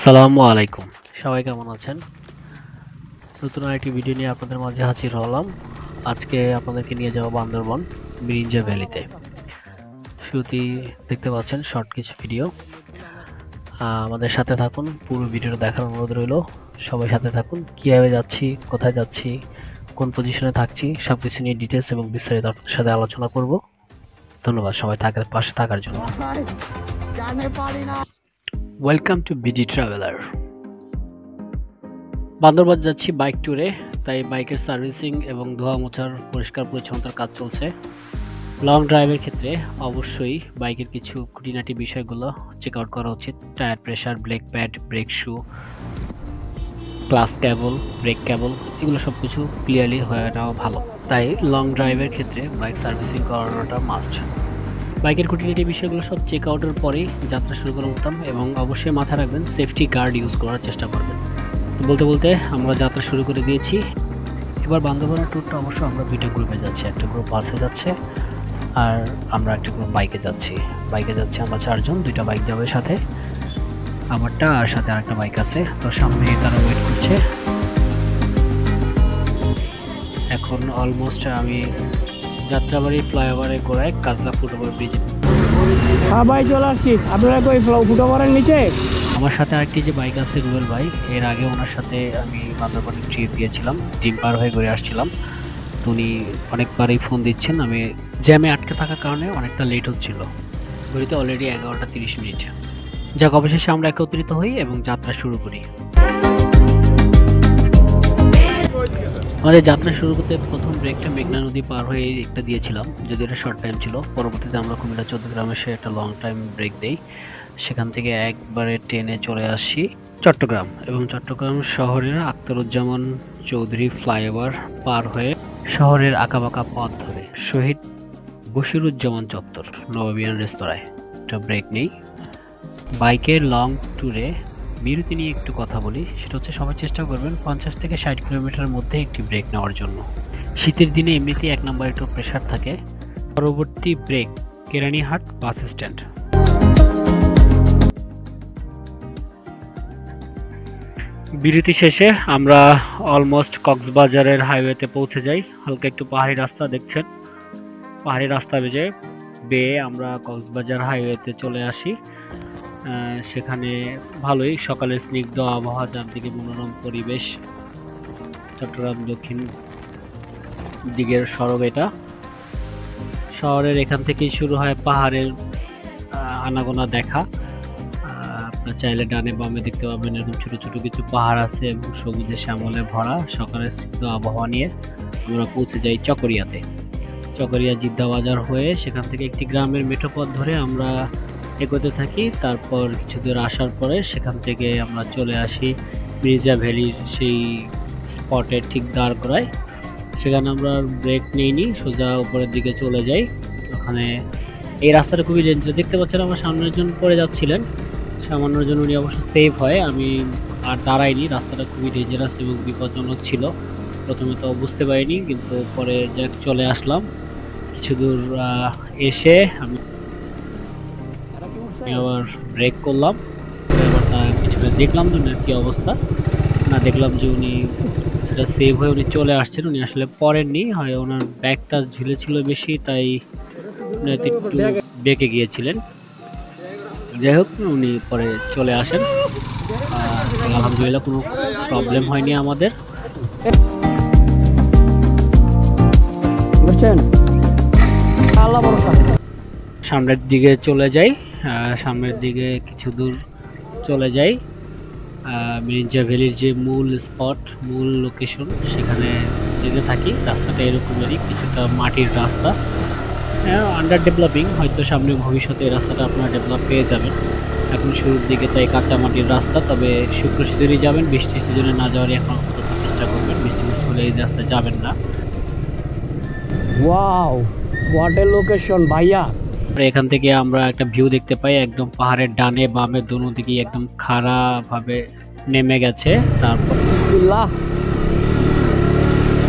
আসসালামু আলাইকুম। সবাই কেমন আছেন? নতুন আরেকটি ভিডিও নিয়ে আপনাদের মাঝে হাজির হলাম। আজকে আপনাদেরকে নিয়ে যাব বান্দরবন মিরিঞ্জা ভ্যালিতে। শুরুতেই দেখতে পাচ্ছেন শর্ট কিছু ভিডিও। আমাদের সাথে থাকুন, পুরো ভিডিওটা দেখার অনুরোধ রইল। সবাই সাথে থাকুন। কীভাবে যাচ্ছি, কোথায় যাচ্ছি, কোন পজিশনে থাকছি, সব কিছু নিয়ে ডিটেলস এবং বিস্তারিত আপনাদের সাথে আলোচনা করব। ধন্যবাদ সবাই পাশে থাকার জন্য। Welcome to BD traveller. Bandarban যাচ্ছি বাইক ট্যুরে, তাই বাইকের সার্ভিসিং এবং ধোয়া মোছার পরিষ্কার পরিচ্ছন্নতার কাজ চলছে। লং ড্রাইভের ক্ষেত্রে অবশ্যই বাইকের কিছু খুঁটিনাটি বিষয়গুলো চেক আউট করা উচিত। Tyre pressure, brake pad, brake shoe, clutch cable, brake cable, এগুলো সব কিছু ক্লিয়ারলি হয়ে নেওয়া ভালো। তাই লং ড্রাইভের ক্ষেত্রে বাইক সার্ভিসিং করানোটা মাস্ট। বাইকের খুঁটিনাটি বিষয়গুলো সব চেক আউটের পরেই যাত্রা শুরু করা উত্তম, এবং অবশ্যই মাথায় রাখবেন সেফটি গার্ড ইউজ করার চেষ্টা করবেন। বলতে বলতে আমরা যাত্রা শুরু করে দিয়েছি। এবার বান্দরবানের ট্যুরটা অবশ্য আমরা দুইটা গ্রুপে যাচ্ছি। একটা গ্রুপ বাসে যাচ্ছে আর আমরা একটা গ্রুপ বাইকে যাচ্ছি। আমরা 4 জন, দুইটা বাইক যাবে সাথে, আমারটা আর সাথে আরেকটা বাইক আছে। তো সামনে তারা ওয়েট করছে। এখন অলমোস্ট আমি যাত্রাবাড়ি ফ্লাইওভারে করে কাজলা ফুটওভার ব্রিজে। হ্যাঁ ভাই, চলে আসছি। আপনারা কই ফুটওভারের নিচে? আমার সাথে আরেকটি যে বাইক আছে রুবেল ভাই, এর আগে ওনার সাথে আমি বান্দরবানে ট্রিপ দিয়েছিলাম, ডিম পার হয়ে ঘুরে আসছিলাম। তো উনি অনেকবারই ফোন দিচ্ছেন। আমি জ্যামে আটকে থাকার কারণে অনেকটা লেট হচ্ছিল। ঘড়িতে অলরেডি 11টা 30 মিনিট। যাক, অবশেষে আমরা একত্রিত হই এবং যাত্রা শুরু করি। আমাদের যাত্রা শুরু করতে প্রথম ব্রেকটা মেঘনা নদী পার হয়ে একটা দিয়েছিলাম, যদি এটা শর্ট টাইম ছিল। পরবর্তীতে আমরা কুমিল্লা 14 গ্রামে এসে একটা লং টাইম ব্রেক দেই। সেখান থেকে একবারে ট্রেনে চলে আসি চট্টগ্রাম, এবং চট্টগ্রাম শহরের আখতারুজ্জামান চৌধুরী ফ্লাইওভার পার হয়ে শহরের আঁকাবাঁকা পথ ধরে শহীদ বশিরুজ্জামান চত্বর নবাবিয়ান রেস্তোরাঁয় একটা ব্রেক নেই। বাইকের লং ট্যুরে বিরতি নিয়ে একটু কথা বলি। সেটা হচ্ছে, সবাই চেষ্টা করবেন 50 থেকে 60 কিলোমিটারের মধ্যে একটি ব্রেক নেওয়ার জন্য। শীতের দিনে এমনিতেই 1 নম্বর একটু প্রেশার থাকে। পরবর্তী ব্রেক কেরানীহাট বাস স্ট্যান্ড। বিরতি শেষে আমরা অলমোস্ট কক্সবাজারের হাইওয়েতে পৌঁছে যাই। হালকা একটু পাহাড়ি রাস্তা দেখছেন, পাহাড়ি রাস্তা বেয়ে আমরা কক্সবাজার হাইওয়েতে চলে আসি। সেখানে ভালোই সকালের স্নিগ্ধ আবহাওয়া, চারদিকে মনোরম পরিবেশ। চট্টগ্রাম দক্ষিণ দিকের সড়ক এটা। শহরের এখান থেকেই শুরু হয় পাহাড়ের আনাগোনা দেখা। আপনার চাইলে ডানে বামে দেখতে পাবেন এরকম ছোট ছোট কিছু পাহাড় আছে এবং সবুজে শ্যামলে ভরা। সকালের স্নিগ্ধ আবহাওয়া নিয়ে আমরা পৌঁছে যাই চকরিয়াতে। চকরিয়া জিদ্দা বাজার হয়ে সেখান থেকে একটি গ্রামের মেঠোপথ ধরে আমরা এগোতে থাকি। তারপর কিছু দূর আসার পরে সেখান থেকে আমরা চলে আসি মির্জা ভ্যালির সেই স্পটে, ঠিক দাঁড় করায়। সেখানে আমরা ব্রেক নিইনি, সোজা উপরের দিকে চলে যাই। ওখানে এই রাস্তাটা খুবই ডেঞ্জারাস। দেখতে পাচ্ছেন আমার সামনের জন পড়ে যাচ্ছিলেন, সামান্যর জন্য উনি অবশ্য সেভ হয়। আমি আর দাঁড়াইনি। রাস্তাটা খুবই ডেঞ্জারাস এবং বিপজ্জনক ছিল। প্রথমে তো বুঝতে পারিনি, কিন্তু পরে যাক চলে আসলাম। কিছু দূর এসে আমি আবার ব্রেক করলাম। এবার তার পিছনে দেখলাম যে কি অবস্থা। না, দেখলাম যে উনি সেটা সেভ হয়ে উনি চলে আসছেন। উনি আসলে পড়েননি, হয় ওনার ব্যাগটা ঝুলেছিল বেশি, তাই একটু বেঁকে গিয়েছিলেন। যাই হোক, উনি পরে চলে আসেন। আলহামদুলিল্লাহ কোনো প্রবলেম হয়নি আমাদের। সামনের দিকে চলে যাই। সামনের দিকে কিছু দূর চলে যাই। মিরিঞ্জা ভ্যালির যে মূল স্পট, মূল লোকেশন, সেখানে যেতে থাকি। রাস্তাটা এরকমেরই, কিছুটা মাটির রাস্তা, আন্ডার ডেভেলপিং। হয়তো সামনে ভবিষ্যতে এই রাস্তাটা আপনারা ডেভেলপ পেয়ে যাবেন। এখন শুরুর দিকে তাই কাঁচা মাটির রাস্তা। তবে শুক্র সিজনে যাবেন, বৃষ্টির সিজনে না যাওয়ারই এখন চেষ্টা করবেন। বৃষ্টি হলে এই রাস্তায় যাবেন না। ওয়াও, হোয়াট এ লোকেশন ভাইয়া। এখান থেকে আমরা একটা ভিউ দেখতে পাই, একদম পাহাড়ের ডানে বামে দোনো দিকে একদম খাড়া ভাবে নেমে গেছে। তারপর বিসমিল্লাহ,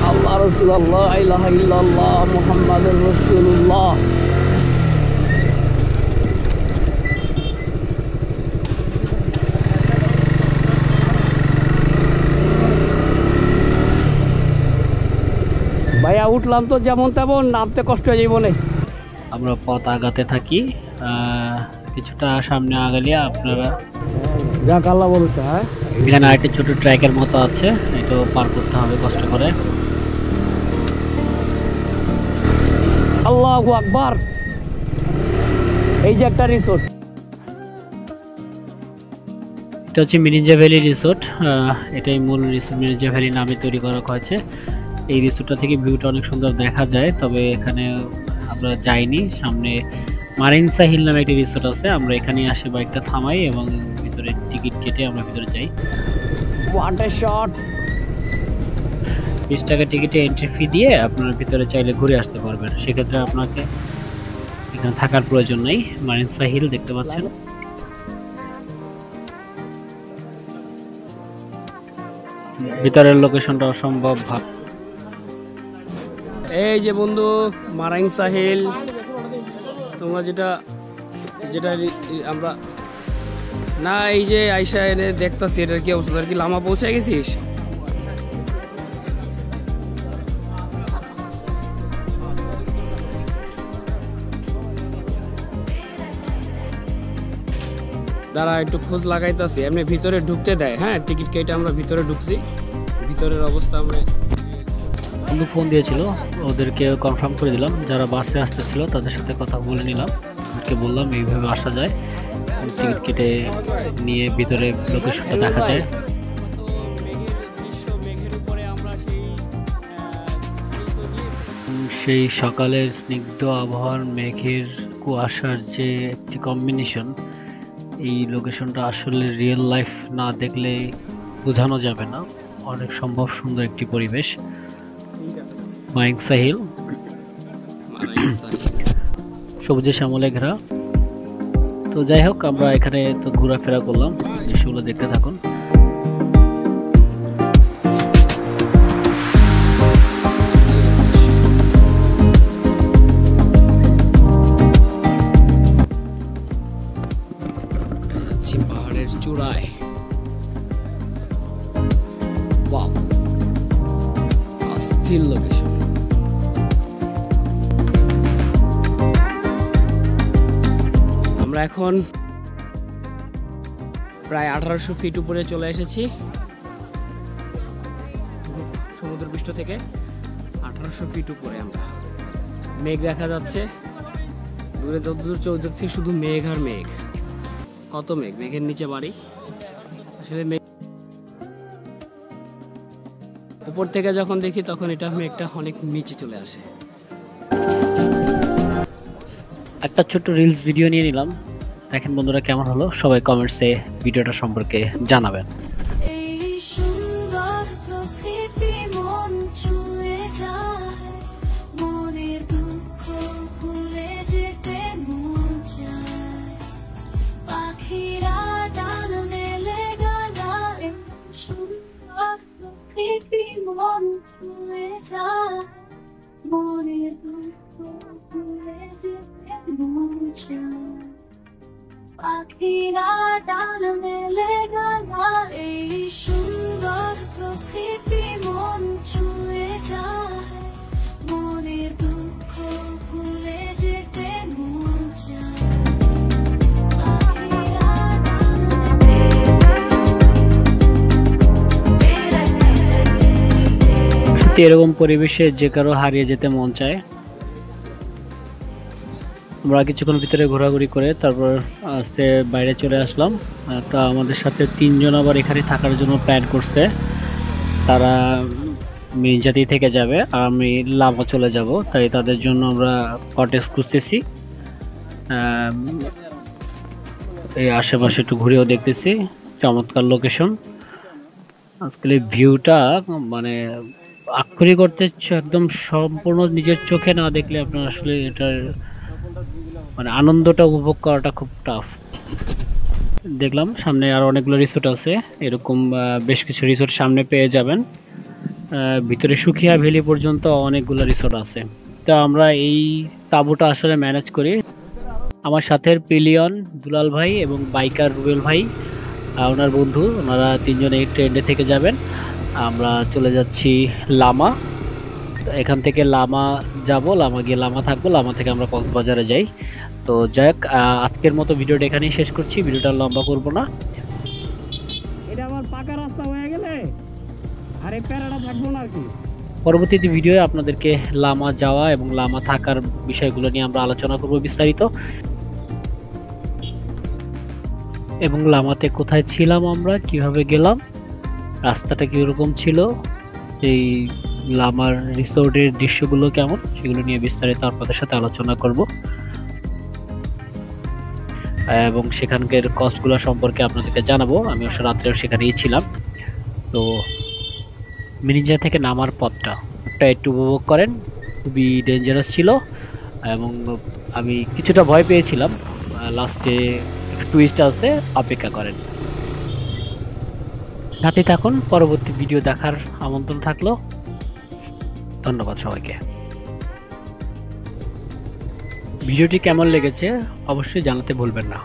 আল্লাহ রাসূলুল্লাহ, লা ইলাহা ইল্লাল্লাহ মুহাম্মাদুর রাসূলুল্লাহ। উঠলাম তো যেমন তেমন, নামতে কষ্ট হয়ে যাবে। আমরা পথ আগাতে থাকি, কিছুটা সামনে আগালে আপনারা যা কাল্লা বলছে। হ্যাঁ, এখানে আরেকটা ছোট ট্র্যাকের মতো আছে, এটাও পার করতে হবে কষ্ট করে। আল্লাহু আকবার। এই যে একটা রিসোর্ট, এটা হচ্ছে মিরিঞ্জা ভ্যালি রিসোর্ট। এটাই মূল রিসোর্ট, মিরিঞ্জা ভ্যালি নামে তৈরি করা হয়েছে। এই রিসোর্টটা থেকে ভিউটা অনেক সুন্দর দেখা যায়, তবে এখানে আমরা যাইনি। সামনে মারিন সাহিল নামে একটি রিসোর্ট আছে, আমরা এখানে আসে বাইকটা থামাই এবং ভিতরে টিকিট কেটে আমরা ভিতরে যাই। What a shot. 20 টাকা টিকিটে এন্ট্রি ফি দিয়ে আপনারা ভিতরে চাইলে ঘুরে আসতে পারবেন। সেক্ষেত্রে আপনাকে এখানে থাকার প্রয়োজন নেই। মারিন সাহিল দেখতে পাচ্ছেন। ভিতরের লোকেশনটা অসম্ভব ভালো। এই যে বন্ধু মারাইন সাহিল, তোমরা যেটা আমরা না, এই যে আইসা এনে দেখতাছি এটার কি অবস্থা। আর কি লামা পৌঁছে গেছিস? দাঁড়া একটু খোঁজ লাগাইতাছি। এমনি ভিতরে ঢুকতে দেয়। হ্যাঁ, টিকিট কেটে আমরা ভিতরে ঢুকছি। ভিতরের অবস্থা আমরা বন্ধু ফোন দিয়েছিল, ওদেরকে কনফার্ম করে দিলাম। যারা বাসে আসতেছিল তাদের সাথে কথা বলে নিলাম, ওদেরকে বললাম এইভাবে আসা যায়। টিকিট কেটে নিয়ে ভিতরে লোকেশনটা দেখা যায়। সেই সকালের স্নিগ্ধ আবহাওয়ার মেঘের কুয়াশার যে একটি কম্বিনেশন, এই লোকেশনটা আসলে রিয়েল লাইফ না দেখলে বোঝানো যাবে না। অনেক সম্ভব সুন্দর একটি পরিবেশ। মারিন সাহিল সবুজে শ্যামলে ঘেরা। তো যাই হোক, আমরা এখানে তো ঘোরাফেরা করলাম, দৃশ্যগুলো দেখতে থাকুন। পাহাড়ের চূড়ায়, ওয়াও, অস্থির লোকেশন। আমরা এখন প্রায় 1800 ফিট উপরে চলে এসেছি সমুদ্রপৃষ্ঠ থেকে। 1800 ফিট উপরে আমরা। মেঘ দেখা যাচ্ছে দূরে, যতদূর চোখ যাচ্ছে শুধু মেঘ আর মেঘ। কত মেঘ, মেঘের নিচে বাড়ি। আসলে মেঘ উপর থেকে যখন দেখি তখন এটা মেঘটা অনেক নিচে চলে আসে। একটা ছোট্ট রিলস ভিডিও নিয়ে নিলাম, দেখেন বন্ধুরা কেমন হলো। সবাই কমেন্টসে ভিডিওটা সম্পর্কে জানাবেন। পাখিরা ডান মেলে গায়, এই সুন্দর প্রকৃতি মন ছুঁয়ে যায়, মনের দুঃখ ভুলে যেতে মন চায়। সত্যি এরকম পরিবেশে যে কারো হারিয়ে যেতে মন চায়। আমরা কিছুক্ষণ ভিতরে ঘোরাঘুরি করে তারপর আস্তে বাইরে চলে আসলাম। তা আমাদের সাথে 3 জন আবার এখানে থাকার জন্য প্ল্যান করছে। তারা মির্জাতি থেকে যাবে আর আমি লামা চলে যাব, তাই তাদের জন্য আমরা কটেজ খুঁজতেছি। এই আশেপাশে একটু ঘুরেও দেখতেছি, চমৎকার লোকেশন। আজকাল এই ভিউটা মানে আক্ষরিক করতে একদম সম্পূর্ণ নিজের চোখে না দেখলে আপনার আসলে এটার মানে আনন্দটা উপভোগ করাটা খুব টাফ। দেখলাম সামনে আর অনেকগুলো রিসোর্ট আছে, এরকম বেশ কিছু রিসোর্ট সামনে পেয়ে যাবেন। ভিতরে সুখিয়া ভ্যালি পর্যন্ত অনেকগুলো রিসোর্ট আছে। তো আমরা এই তাঁবুটা আসলে ম্যানেজ করি। আমার সাথে পিলিয়ন দুলাল ভাই এবং বাইকার রুবেল ভাই, ওনার বন্ধু, ওনারা 3 জনে এই ট্রেনে থেকে যাবেন। আমরা চলে যাচ্ছি লামা। এখান থেকে লামা যাব, লামা গিয়ে লামা থাকবো, লামা থেকে আমরা কক্সবাজারে যাই। তো যাই হোক, আজকের মতো ভিডিওটা এখানেই শেষ করছি, ভিডিওটা লম্বা করব না। এটা আবার পাকা রাস্তা হয়ে গেলে আর এই প্যারাটা থাকবো না আর কি। পরবর্তী ভিডিওয়ে আপনাদেরকে লামা যাওয়া এবং লামা থাকার বিষয়গুলো নিয়ে আমরা আলোচনা করব বিস্তারিত, এবং লামাতে কোথায় ছিলাম আমরা, কিভাবে গেলাম, রাস্তাটা কিরকম ছিল, এই লামার রিসোর্টের দৃশ্যগুলো কেমন, সেগুলো নিয়ে বিস্তারিত আপনাদের সাথে আলোচনা করব, এবং সেখানকার কস্টগুলো সম্পর্কে আপনাদেরকে জানাবো। আমি অবশ্য রাত্রেও সেখানেই ছিলাম। তো মিরিঞ্জা থেকে নামার পথটা একটু উপভোগ করেন, খুবই ডেঞ্জারাস ছিল এবং আমি কিছুটা ভয় পেয়েছিলাম। লাস্টে একটা টুইস্ট আছে, অপেক্ষা করেন। সাথে থাকুন, পরবর্তী ভিডিও দেখার আমন্ত্রণ থাকলো। ধন্যবাদ সবাইকে। ভিডিওটি কেমন লেগেছে অবশ্যই জানাতে ভুলবেন না।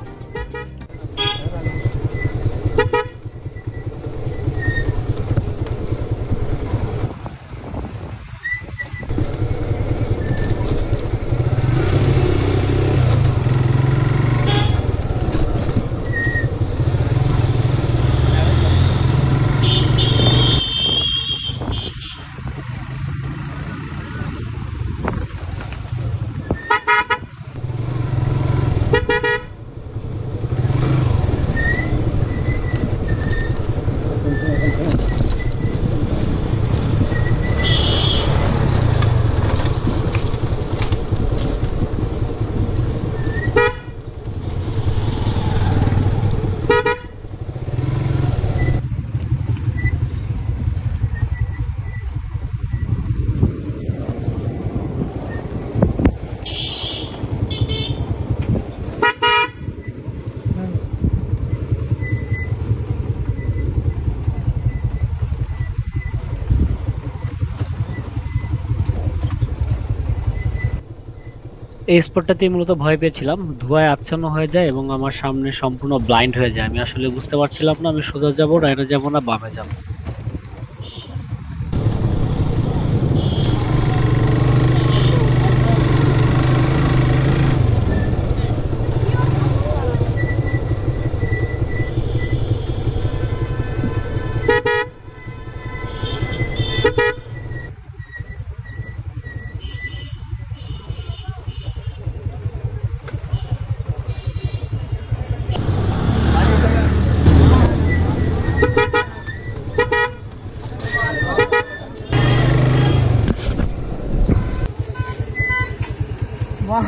এই স্পটটাতে মূলত ভয় পেয়েছিলাম, ধোঁয়ায় আচ্ছন্ন হয়ে যায় এবং আমার সামনে সম্পূর্ণ ব্লাইন্ড হয়ে যায়। আমি আসলে বুঝতে পারছিলাম না আমি সোজা যাবো, রাইটে যাবো না বামে যাবো।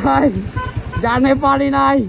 ভাই জানে পারি নাই।